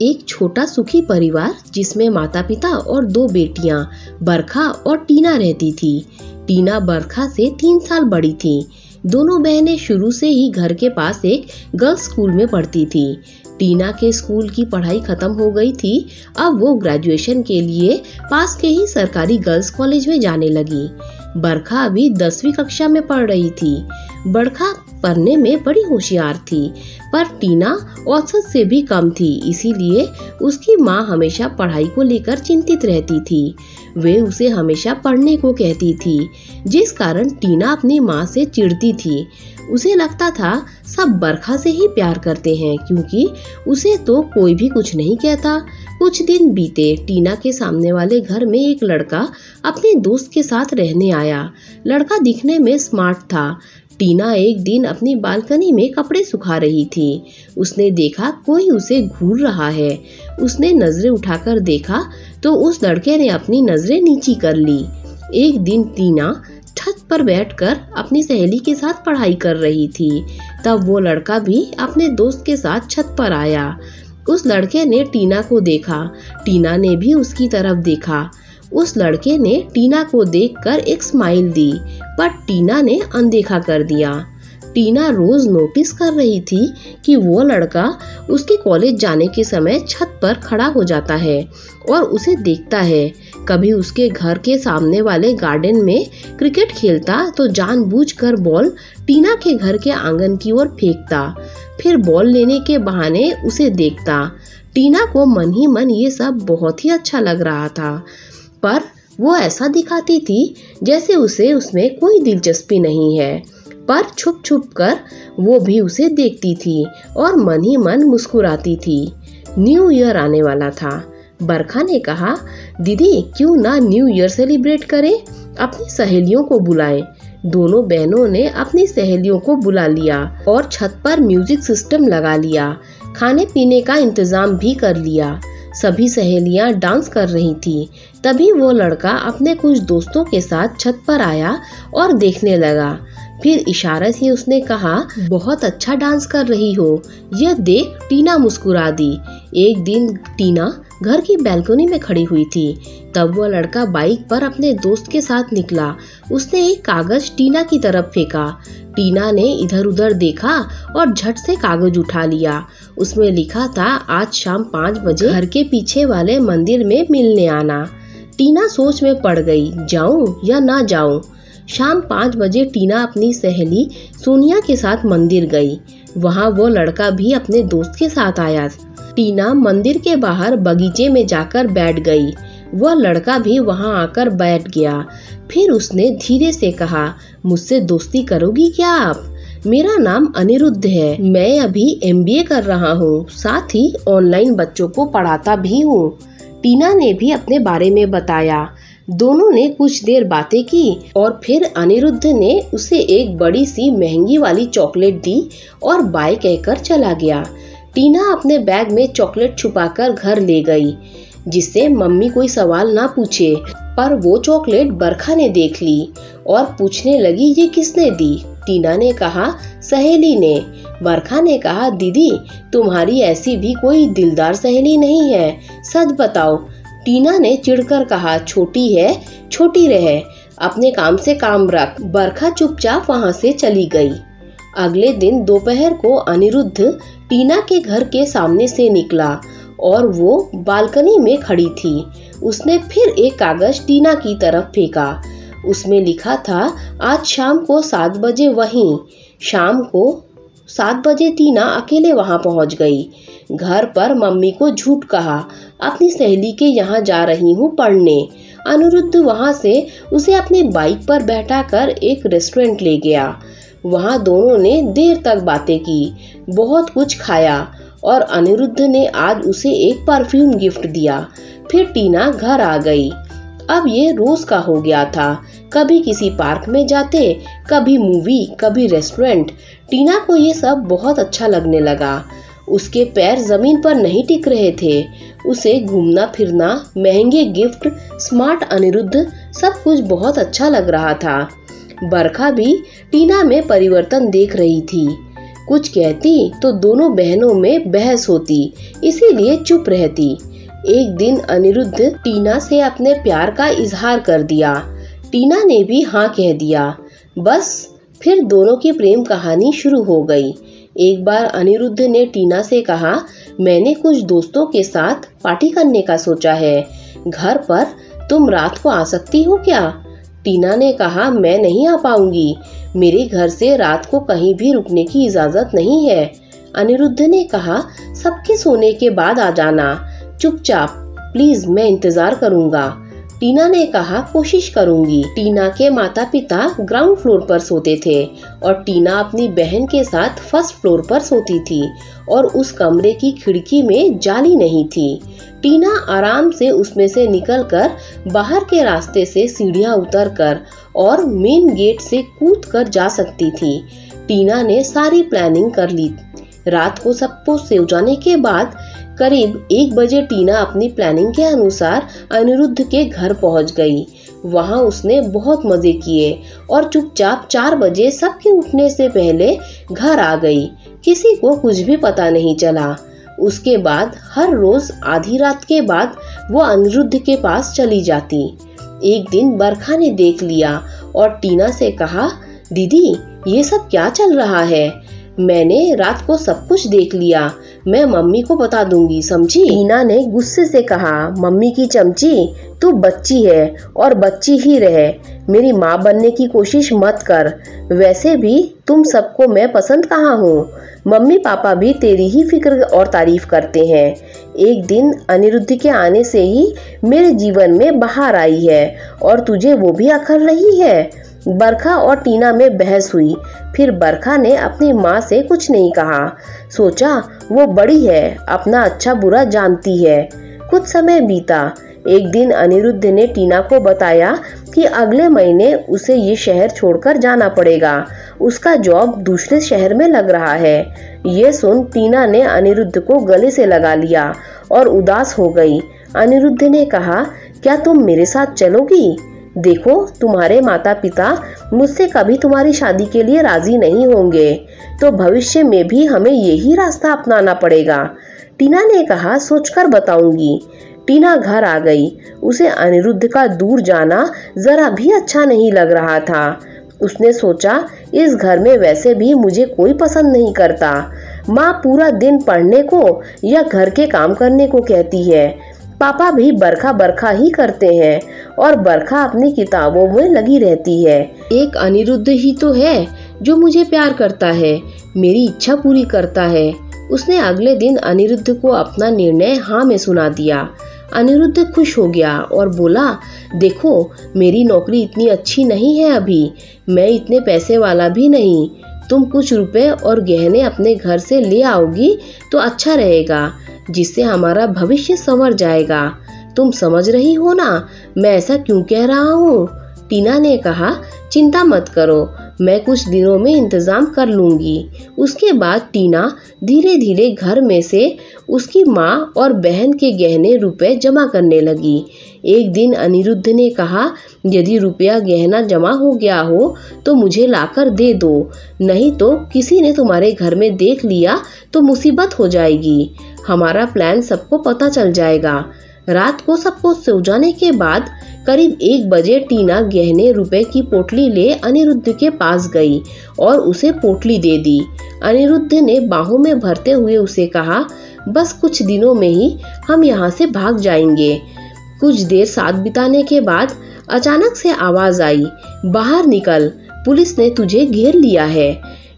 एक छोटा सुखी परिवार जिसमें माता पिता और 2 बेटियां बरखा और टीना रहती थी। टीना बरखा से 3 साल बड़ी थी। दोनों बहनें शुरू से ही घर के पास एक गर्ल्स स्कूल में पढ़ती थी। टीना के स्कूल की पढ़ाई खत्म हो गई थी। अब वो ग्रेजुएशन के लिए पास के ही सरकारी गर्ल्स कॉलेज में जाने लगी। बरखा अभी 10वीं कक्षा में पढ़ रही थी। बरखा पढ़ने में बड़ी होशियार थी, पर टीना औसत से भी कम थी, इसीलिए उसकी माँ हमेशा पढ़ाई को लेकर चिंतित रहती थी। वे उसे हमेशा पढ़ने को कहती थी, जिस कारण टीना अपनी माँ से चिढ़ती थी। उसे लगता था सब बरखा से ही प्यार करते हैं, क्योंकि उसे तो कोई भी कुछ नहीं कहता। कुछ दिन बीते। टीना के सामने वाले घर में एक लड़का अपने दोस्त के साथ रहने आया। लड़का दिखने में स्मार्ट था। टीना एक दिन अपनी बालकनी में कपड़े सुखा रही थी। उसने देखा कोई उसे घूर रहा है। उसने नजरें उठाकर देखा तो उस लड़के ने अपनी नजरें नीची कर ली। एक दिन टीना छत पर बैठकर अपनी सहेली के साथ पढ़ाई कर रही थी। तब वो लड़का भी अपने दोस्त के साथ छत पर आया। उस लड़के ने टीना को देखा। टीना ने भी उसकी तरफ देखा। उस लड़के ने टीना को देखकर एक स्माइल दी, पर टीना ने अनदेखा कर दिया। टीना रोज नोटिस कर रही थी कि वो लड़का उसके कॉलेज जाने के समय छत पर खड़ा हो जाता है और उसे देखता है। कभी उसके घर के सामने वाले गार्डन में क्रिकेट खेलता तो जानबूझकर बॉल टीना के घर के आंगन की ओर फेंकता, फिर बॉल लेने के बहाने उसे देखता। टीना को मन ही मन ये सब बहुत ही अच्छा लग रहा था, पर वो ऐसा दिखाती थी जैसे उसे उसमें कोई दिलचस्पी नहीं है। पर छुप छुप कर वो भी उसे देखती थी और मन ही मन मुस्कुराती थी। न्यू ईयर आने वाला था। बरखा ने कहा, दीदी क्यों ना न्यू ईयर सेलिब्रेट करें, अपनी सहेलियों को बुलाएं। दोनों बहनों ने अपनी सहेलियों को बुला लिया और छत पर म्यूजिक सिस्टम लगा लिया। खाने पीने का इंतजाम भी कर लिया। सभी सहेलियां डांस कर रही थी। तभी वो लड़का अपने कुछ दोस्तों के साथ छत पर आया और देखने लगा। फिर इशारे से उसने कहा, बहुत अच्छा डांस कर रही हो, यह देख। टीना मुस्कुरा दी। एक दिन टीना घर की बालकनी में खड़ी हुई थी। तब वो लड़का बाइक पर अपने दोस्त के साथ निकला। उसने एक कागज टीना की तरफ फेंका। टीना ने इधर उधर देखा और झट से कागज उठा लिया। उसमें लिखा था, आज शाम 5 बजे घर के पीछे वाले मंदिर में मिलने आना। टीना सोच में पड़ गई, जाऊं या ना जाऊं। शाम 5 बजे टीना अपनी सहेली सोनिया के साथ मंदिर गई। वहाँ वो लड़का भी अपने दोस्त के साथ आया। टीना मंदिर के बाहर बगीचे में जाकर बैठ गई। वह लड़का भी वहाँ आकर बैठ गया। फिर उसने धीरे से कहा, मुझसे दोस्ती करोगी क्या आप? मेरा नाम अनिरुद्ध है। मैं अभी MBA कर रहा हूँ, साथ ही ऑनलाइन बच्चों को पढ़ाता भी हूँ। टीना ने भी अपने बारे में बताया। दोनों ने कुछ देर बातें की और फिर अनिरुद्ध ने उसे एक बड़ी सी महंगी वाली चॉकलेट दी और बाय कहकर चला गया। टीना अपने बैग में चॉकलेट छुपाकर घर ले गई, जिससे मम्मी कोई सवाल ना पूछे। पर वो चॉकलेट बरखा ने देख ली और पूछने लगी, ये किसने दी? टीना ने कहा, सहेली ने। बरखा ने कहा, दीदी तुम्हारी ऐसी भी कोई दिलदार सहेली नहीं है, सच बताओ। टीना ने चिढ़कर कहा, छोटी है छोटी रहे, अपने काम से काम रख। बरखा चुपचाप वहाँ से चली गई। अगले दिन दोपहर को अनिरुद्ध टीना के घर के सामने से निकला और वो बालकनी में खड़ी थी। उसने फिर एक कागज टीना की तरफ फेंका। उसमें लिखा था, आज शाम को 7 बजे वहीं। शाम को 7 बजे टीना अकेले वहां पहुंच गई। घर पर मम्मी को झूठ कहा, अपनी सहेली के यहाँ जा रही हूँ पढ़ने। अनिरुद्ध वहां से उसे अपनी बाइक पर बैठाकर एक रेस्टोरेंट ले गया। वहां दोनों ने देर तक बातें की, बहुत कुछ खाया और अनिरुद्ध ने आज उसे एक परफ्यूम गिफ्ट दिया। फिर टीना घर आ गई। अब ये रोज का हो गया था। कभी किसी पार्क में जाते, कभी मूवी, कभी रेस्टोरेंट। टीना को ये सब बहुत अच्छा लगने लगा। उसके पैर जमीन पर नहीं टिक रहे थे। उसे घूमना फिरना, महंगे गिफ्ट, स्मार्ट अनिरुद्ध, सब कुछ बहुत अच्छा लग रहा था। बरखा भी टीना में परिवर्तन देख रही थी। कुछ कहती तो दोनों बहनों में बहस होती, इसीलिए चुप रहती। एक दिन अनिरुद्ध टीना से अपने प्यार का इजहार कर दिया। टीना ने भी हाँ कह दिया। बस फिर दोनों की प्रेम कहानी शुरू हो गई। एक बार अनिरुद्ध ने टीना से कहा, मैंने कुछ दोस्तों के साथ पार्टी करने का सोचा है, घर पर तुम रात को आ सकती हो क्या? टीना ने कहा, मैं नहीं आ पाऊंगी, मेरे घर से रात को कहीं भी रुकने की इजाजत नहीं है। अनिरुद्ध ने कहा, सबके सोने के बाद आ जाना, चुपचाप, प्लीज, मैं इंतजार करूंगा। टीना ने कहा, कोशिश करूंगी। टीना के माता पिता ग्राउंड फ्लोर पर सोते थे और टीना अपनी बहन के साथ फर्स्ट फ्लोर पर सोती थी और उस कमरे की खिड़की में जाली नहीं थी। टीना आराम से उसमें से निकलकर बाहर के रास्ते से सीढ़ियां उतरकर और मेन गेट से कूदकर जा सकती थी। टीना ने सारी प्लानिंग कर ली। रात को सबको सो जाने के बाद करीब 1 बजे टीना अपनी प्लानिंग के अनुसार अनिरुद्ध के घर पहुंच गई। वहां उसने बहुत मजे किए और चुपचाप 4 बजे सबके उठने से पहले घर आ गई। किसी को कुछ भी पता नहीं चला। उसके बाद हर रोज आधी रात के बाद वो अनिरुद्ध के पास चली जाती। एक दिन बरखा ने देख लिया और टीना से कहा, दीदी, ये सब क्या चल रहा है? मैंने रात को सब कुछ देख लिया, मैं मम्मी को बता दूंगी, समझी? टीना ने गुस्से से कहा, मम्मी की चमची, तू बच्ची है और बच्ची ही रहे, मेरी माँ बनने की कोशिश मत कर। वैसे भी तुम सबको मैं पसंद कहाँ हूँ, मम्मी पापा भी तेरी ही फिक्र और तारीफ करते हैं। एक दिन अनिरुद्ध के आने से ही मेरे जीवन में बहार आई है और तुझे वो भी अखर रही है। बरखा और टीना में बहस हुई। फिर बरखा ने अपनी माँ से कुछ नहीं कहा। सोचा वो बड़ी है, अपना अच्छा बुरा जानती है। कुछ समय बीता। एक दिन अनिरुद्ध ने टीना को बताया कि अगले महीने उसे ये शहर छोड़कर जाना पड़ेगा, उसका जॉब दूसरे शहर में लग रहा है। ये सुन टीना ने अनिरुद्ध को गले से लगा लिया और उदास हो गई। अनिरुद्ध ने कहा, क्या तुम मेरे साथ चलोगी? देखो, तुम्हारे माता पिता मुझसे कभी तुम्हारी शादी के लिए राजी नहीं होंगे, तो भविष्य में भी हमें यही रास्ता अपनाना पड़ेगा। टीना ने कहा, सोचकर बताऊंगी। टीना घर आ गई। उसे अनिरुद्ध का दूर जाना जरा भी अच्छा नहीं लग रहा था। उसने सोचा, इस घर में वैसे भी मुझे कोई पसंद नहीं करता। माँ पूरा दिन पढ़ने को या घर के काम करने को कहती है, पापा भी बरखा बरखा ही करते हैं और बरखा अपनी किताबों में लगी रहती है। एक अनिरुद्ध ही तो है जो मुझे प्यार करता है, मेरी इच्छा पूरी करता है। उसने अगले दिन अनिरुद्ध को अपना निर्णय हाँ में सुना दिया। अनिरुद्ध खुश हो गया और बोला, देखो, मेरी नौकरी इतनी अच्छी नहीं है अभी, मैं इतने पैसे वाला भी नहीं। तुम कुछ रुपए और गहने अपने घर से ले आओगी तो अच्छा रहेगा, जिससे हमारा भविष्य संवर जाएगा। तुम समझ रही हो ना मैं ऐसा क्यों कह रहा हूँ? टीना ने कहा, चिंता मत करो, मैं कुछ दिनों में इंतजाम कर लूंगी। उसके बाद टीना धीरे धीरे घर में से उसकी माँ और बहन के गहने रुपए जमा करने लगी। एक दिन अनिरुद्ध ने कहा, यदि रुपया गहना जमा हो गया हो तो मुझे लाकर दे दो, नहीं तो किसी ने तुम्हारे घर में देख लिया तो मुसीबत हो जाएगी, हमारा प्लान सबको पता चल जाएगा। रात को सबको सो जाने के बाद करीब 1 बजे टीना गहने रुपए की पोटली ले अनिरुद्ध के पास गई और उसे पोटली दे दी। अनिरुद्ध ने बाहों में भरते हुए उसे कहा, बस कुछ दिनों में ही हम यहाँ से भाग जाएंगे। कुछ देर साथ बिताने के बाद अचानक से आवाज आई, बाहर निकल, पुलिस ने तुझे घेर लिया है।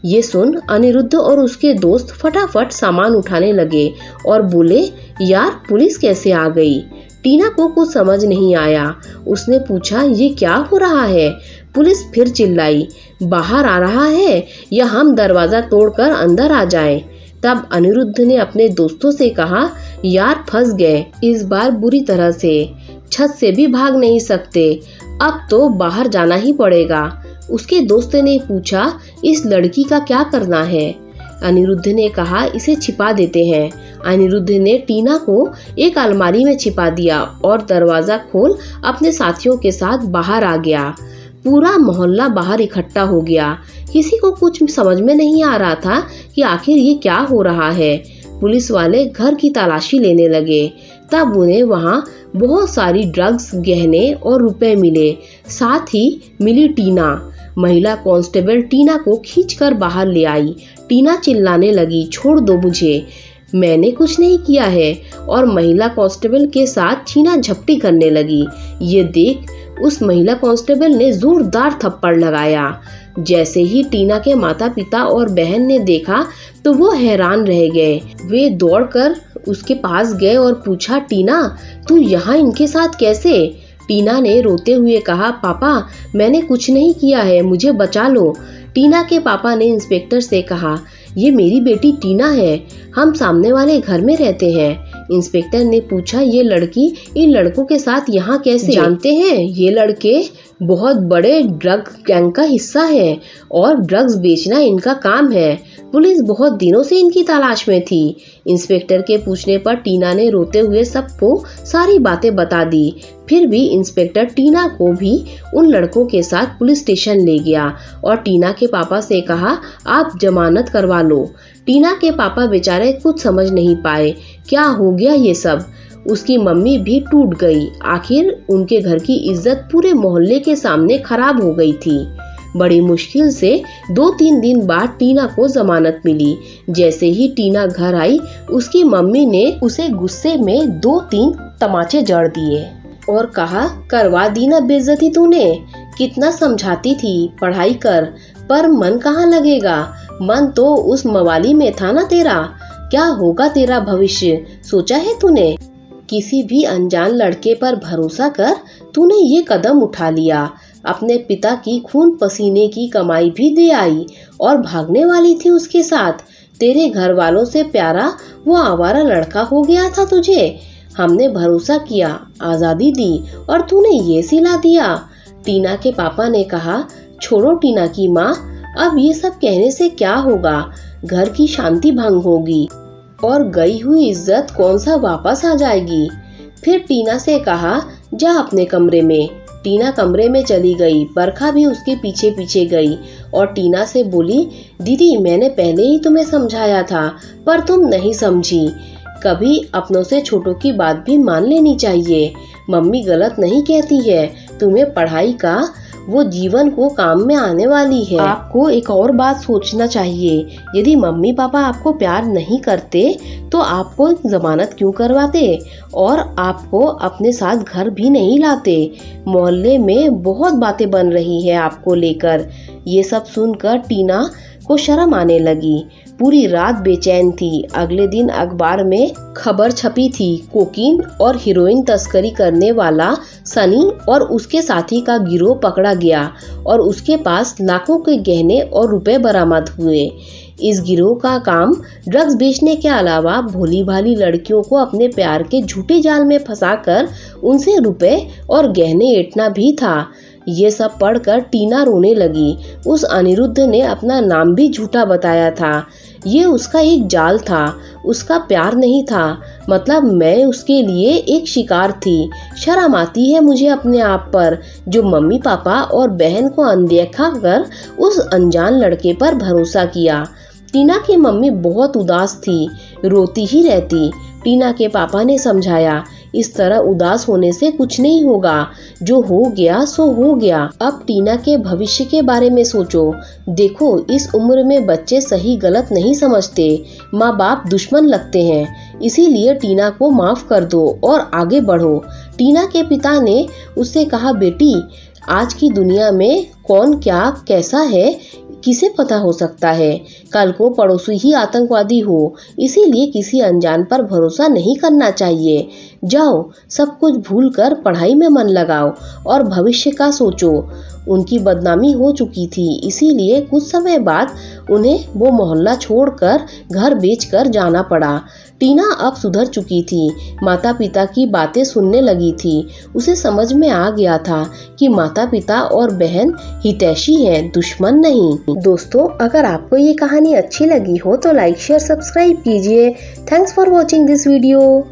ये सुन अनिरुद्ध और उसके दोस्त फटाफट सामान उठाने लगे और बोले, यार पुलिस कैसे आ गई? टीना को कुछ समझ नहीं आया। उसने पूछा, ये क्या हो रहा है? पुलिस फिर चिल्लाई, बाहर आ रहा है या हम दरवाजा तोड़कर अंदर आ जाएं? तब अनिरुद्ध ने अपने दोस्तों से कहा, यार फंस गए इस बार बुरी तरह से, छत से भी भाग नहीं सकते, अब तो बाहर जाना ही पड़ेगा। उसके दोस्त ने पूछा, इस लड़की का क्या करना है? अनिरुद्ध ने कहा, इसे छिपा देते हैं। अनिरुद्ध ने टीना को एक अलमारी में छिपा दिया और दरवाजा खोल अपने साथियों के साथ बाहर आ गया। पूरा मोहल्ला बाहर इकट्ठा हो गया। किसी को कुछ समझ में नहीं आ रहा था कि आखिर ये क्या हो रहा है। पुलिस वाले घर की तलाशी लेने लगे। तब उन्हें वहाँ बहुत सारी ड्रग्स, गहने और रुपए मिले। साथ ही मिली टीना। महिला कांस्टेबल टीना को खींचकर बाहर ले आई। टीना चिल्लाने लगी, छोड़ दो मुझे, मैंने कुछ नहीं किया है, और महिला कांस्टेबल के साथ छीना झपटी करने लगी। ये देख उस महिला कांस्टेबल ने जोरदार थप्पड़ लगाया। जैसे ही टीना के माता पिता और बहन ने देखा तो वो हैरान रह गए। वे दौड़कर उसके पास गए और पूछा, टीना तू यहाँ इनके साथ कैसे? टीना ने रोते हुए कहा, पापा मैंने कुछ नहीं किया है, मुझे बचा लो। टीना के पापा ने इंस्पेक्टर से कहा, ये मेरी बेटी टीना है, हम सामने वाले घर में रहते हैं। इंस्पेक्टर ने पूछा, ये लड़की इन लड़कों के साथ यहाँ कैसे? जानते हैं, ये लड़के बहुत बड़े ड्रग गैंग का हिस्सा है और ड्रग्स बेचना इनका काम है। पुलिस बहुत दिनों से इनकी तलाश में थी। इंस्पेक्टर के पूछने पर टीना ने रोते हुए सबको सारी बातें बता दी। फिर भी इंस्पेक्टर टीना को भी उन लड़कों के साथ पुलिस स्टेशन ले गया और टीना के पापा से कहा, आप जमानत करवा लो। टीना के पापा बेचारे कुछ समझ नहीं पाए, क्या हो गया ये सब। उसकी मम्मी भी टूट गई। आखिर उनके घर की इज्जत पूरे मोहल्ले के सामने खराब हो गई थी। बड़ी मुश्किल से 2-3 दिन बाद टीना को जमानत मिली। जैसे ही टीना घर आई, उसकी मम्मी ने उसे गुस्से में 2-3 तमाचे जड़ दिए और कहा, करवा दी ना बेइज्जती तूने, कितना समझाती थी पढ़ाई कर, पर मन कहाँ लगेगा, मन तो उस मवाली में था ना तेरा, क्या होगा तेरा भविष्य, सोचा है तूने? किसी भी अनजान लड़के पर भरोसा कर तूने ये कदम उठा लिया। अपने पिता की खून पसीने की कमाई भी दे आई और भागने वाली थी उसके साथ। तेरे घर वालों से प्यारा वो आवारा लड़का हो गया था तुझे। हमने भरोसा किया, आजादी दी और तूने ये सिला दिया। टीना के पापा ने कहा, छोड़ो टीना की माँ, अब ये सब कहने से क्या होगा, घर की शांति भंग होगी और गई हुई इज्जत कौन सा वापस आ जाएगी। फिर टीना से कहा, जा अपने कमरे में। टीना कमरे में चली गई। बरखा भी उसके पीछे पीछे गई और टीना से बोली, दीदी मैंने पहले ही तुम्हें समझाया था पर तुम नहीं समझी। कभी अपनों से छोटों की बात भी मान लेनी चाहिए। मम्मी गलत नहीं कहती है, तुम्हें पढ़ाई का वो जीवन को काम में आने वाली है। आपको एक और बात सोचना चाहिए, यदि मम्मी पापा आपको प्यार नहीं करते तो आपको जमानत क्यों करवाते और आपको अपने साथ घर भी नहीं लाते। मोहल्ले में बहुत बातें बन रही है आपको लेकर। ये सब सुनकर टीना को शर्म आने लगी। पूरी रात बेचैन थी। अगले दिन अखबार में खबर छपी थी, कोकीन और हीरोइन तस्करी करने वाला सनी और उसके साथी का गिरोह पकड़ा गया और उसके पास लाखों के गहने और रुपए बरामद हुए। इस गिरोह का काम ड्रग्स बेचने के अलावा भोली भाली लड़कियों को अपने प्यार के झूठे जाल में फंसाकर उनसे रुपए और गहने ऐंठना भी था। ये सब पढ़कर टीना रोने लगी। उस अनिरुद्ध ने अपना नाम भी झूठा बताया था। ये उसका एक जाल था, उसका प्यार नहीं था। मतलब मैं उसके लिए एक शिकार थी। शर्म आती है मुझे अपने आप पर, जो मम्मी पापा और बहन को अनदेखा कर उस अनजान लड़के पर भरोसा किया। टीना की मम्मी बहुत उदास थी, रोती ही रहती। टीना के पापा ने समझाया, इस तरह उदास होने से कुछ नहीं होगा, जो हो गया सो हो गया। अब टीना के भविष्य के बारे में सोचो। देखो, इस उम्र में बच्चे सही गलत नहीं समझते, माँ बाप दुश्मन लगते हैं। इसीलिए टीना को माफ कर दो और आगे बढ़ो। टीना के पिता ने उससे कहा, बेटी आज की दुनिया में कौन क्या कैसा है किसे पता हो सकता है, कल को पड़ोसी ही आतंकवादी हो। इसीलिए किसी अनजान पर भरोसा नहीं करना चाहिए। जाओ, सब कुछ भूलकर पढ़ाई में मन लगाओ और भविष्य का सोचो। उनकी बदनामी हो चुकी थी, इसीलिए कुछ समय बाद उन्हें वो मोहल्ला छोड़कर घर बेचकर जाना पड़ा। टीना अब सुधर चुकी थी, माता पिता की बातें सुनने लगी थी। उसे समझ में आ गया था कि माता पिता और बहन हितैषी हैं, दुश्मन नहीं। दोस्तों, अगर आपको ये कहानी अच्छी लगी हो तो लाइक शेयर सब्सक्राइब कीजिए। Thanks for watching this video.